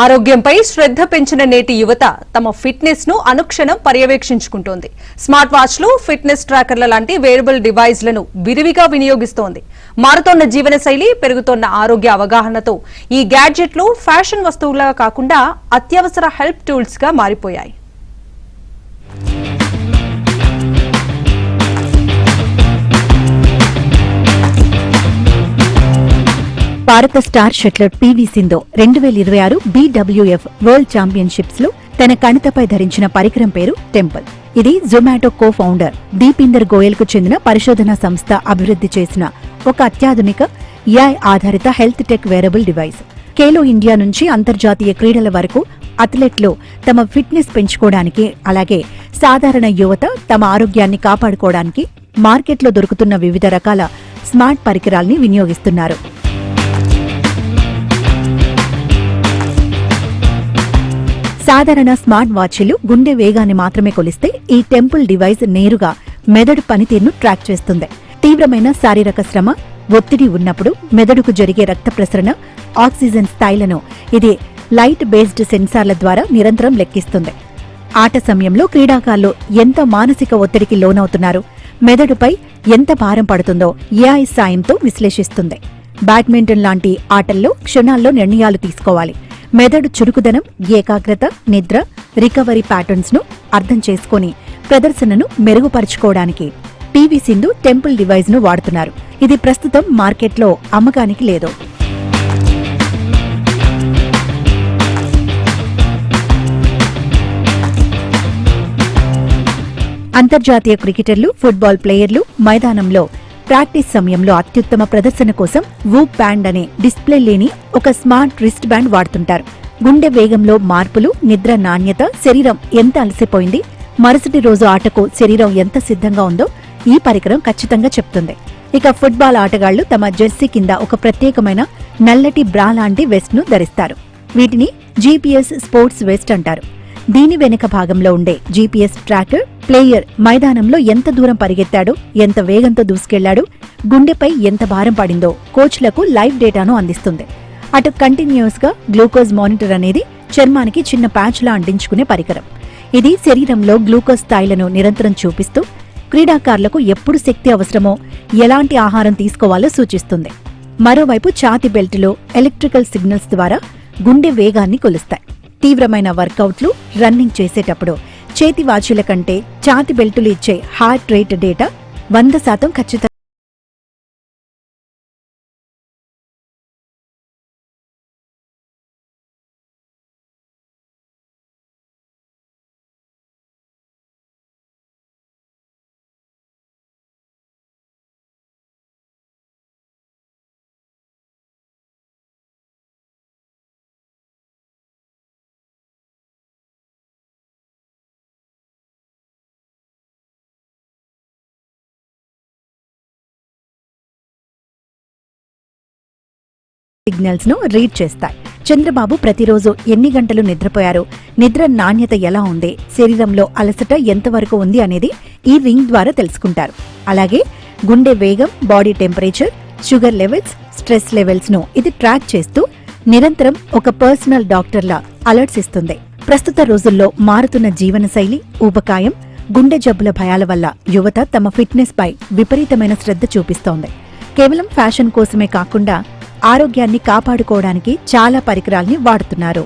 ఆరోగ్యంపై శ్రద్ధ పెంచిన నేటి యువత తమ ఫిట్నెస్ ను అనుక్షణం పర్యవేక్షించుకుంటోంది. స్మార్ట్ వాచ్లు, ఫిట్నెస్ ట్రాకర్ల లాంటి వేరబుల్ డివైస్లను విరివిగా వినియోగిస్తోంది. మారుతోన్న జీవనశైలి, పెరుగుతోన్న ఆరోగ్య అవగాహనతో ఈ గ్యాడ్జెట్లు ఫ్యాషన్ వస్తువులుగా కాకుండా అత్యవసర హెల్ప్ టూల్స్ గా మారిపోయాయి. భారత star shuttler PV Sindhu 2026 BWF world championships లో తన కణితపై ధరించిన పరికరం పేరు టెంపుల్. ఇది జొమాటో కో ఫౌండర్ దీపీందర్ గోయల్ కు చెందిన పరిశోధనా సంస్థ అభివృద్ధి చేసిన ఒక అత్యాధునిక AI ఆధారిత health tech wearable device. Khelo India నుంచి అంతర్జాతీయ క్రీడల వరకు అథ్లెట్లు తమ ఫిట్నెస్ పెంచుకోవడానికి, అలాగే సాధారణ యువత తమ ఆరోగ్యాన్ని కాపాడుకోవడానికి మార్కెట్లో దొరుకుతున్న వివిధ రకాల స్మార్ట్ పరికరాల్ని వినియోగిస్తున్నారు. సాధారణ స్మార్ట్ వాచ్లు గుండె వేగాన్ని మాత్రమే కొలిస్తే, ఈ టెంపుల్ డివైస్ నేరుగా మెదడు పనితీరును ట్రాక్ చేస్తుంది. తీవ్రమైన శారీరక శ్రమ, ఒత్తిడి ఉన్నప్పుడు మెదడుకు జరిగే రక్త ప్రసరణ, ఆక్సిజన్ స్థాయిలను ఇది లైట్ బేస్డ్ సెన్సార్ల ద్వారా నిరంతరం లెక్కిస్తుంది. ఆట సమయంలో క్రీడాకారులు ఎంత మానసిక ఒత్తిడికి లోనవుతున్నారు, మెదడుపై ఎంత భారం పడుతుందో AI సాయంతో విశ్లేషిస్తుంది. బ్యాడ్మింటన్ లాంటి ఆటల్లో క్షణాల్లో నిర్ణయాలు తీసుకోవాలి. మెదడు చురుకుదనం, ఏకాగ్రత, నిద్ర, రికవరీ ప్యాటర్న్స్ ను అర్థం చేసుకుని ప్రదర్శనను మెరుగుపరుచుకోవడానికి పీవీ సింధు టెంపుల్ డివైస్ ను వాడుతున్నారు. ఇది ప్రస్తుతం మార్కెట్లో అమ్మకానికి లేదు. అంతర్జాతీయ క్రికెటర్లు, ఫుట్బాల్ ప్లేయర్లు మైదానంలో ప్రాక్టీస్ సమయంలో అత్యుత్తమ ప్రదర్శన కోసం వూప్ బ్యాండ్ అనే డిస్ప్లే లేని ఒక స్మార్ట్ రిస్ట్ బ్యాండ్ వాడుతుంటారు. గుండె వేగంలో మార్పులు, నిద్ర నాణ్యత, శరీరం ఎంత అలసిపోయింది, మరుసటి రోజు ఆటకు శరీరం ఎంత సిద్ధంగా ఉందో ఈ పరికరం ఖచ్చితంగా చెప్తుంది. ఇక ఫుట్బాల్ ఆటగాళ్లు తమ జెర్సీ కింద ఒక ప్రత్యేకమైన నల్లటి బ్రా లాంటి వెస్ట్ ను ధరిస్తారు. వీటిని GPS స్పోర్ట్స్ వెస్ట్ అంటారు. దీని వెనుక భాగంలో ఉండే GPS ట్రాకర్ ప్లేయర్ మైదానంలో ఎంత దూరం పరిగెత్తాడో, ఎంత వేగంతో దూసుకెళ్లాడు, గుండెపై ఎంత భారం పడిందో కోచ్లకు లైవ్ డేటాను అందిస్తుంది. అటు కంటిన్యూస్ గా గ్లూకోజ్ మానిటర్ అనేది చర్మానికి చిన్న ప్యాచ్లా అంటించుకునే పరికరం. ఇది శరీరంలో గ్లూకోజ్ స్థాయిలను నిరంతరం చూపిస్తూ క్రీడాకారులకు ఎప్పుడు శక్తి అవసరమో, ఎలాంటి ఆహారం తీసుకోవాలో సూచిస్తుంది. మరోవైపు ఛాతీ బెల్టులో ఎలక్ట్రికల్ సిగ్నల్స్ ద్వారా గుండె వేగాన్ని కొలుస్తాయి. తీవ్రమైన వర్కౌట్లు, రన్నింగ్ చేసేటప్పుడు చేతి వాచీల కంటే ఛాతీ బెల్టులు ఇచ్చే హార్ట్ రేట్ డేటా 100% ఖచ్చితంగా. సిగ్నల్స్ ను రీడ్ చేస్తాయి. చంద్రబాబు ప్రతిరోజు ఎన్ని గంటలు నిద్రపోయారు, నిద్ర నాణ్యత ఎలా ఉంది, శరీరంలో అలసట ఎంతవరకు ఉంది అనేది ఈ రింగ్ ద్వారా తెలుసుకుంటారు. అలాగే గుండె వేగం, body temperature, sugar levels, stress levels ను ఇది ట్రాక్ చేస్తూ నిరంతరం ఒక పర్సనల్ డాక్టర్లా అలర్ట్స్ ఇస్తుంది. ప్రస్తుత రోజుల్లో మారుతున్న జీవనశైలి, ఊబకాయం, గుండె జబ్బుల భయాల వల్ల యువత తమ ఫిట్నెస్ పై విపరీతమైన శ్రద్ధ చూపిస్తోంది. కేవలం ఫ్యాషన్ కోసమే కాకుండా ఆరోగ్యాన్ని కాపాడుకోవడానికి చాలా పరికరాల్ని వాడుతున్నారు.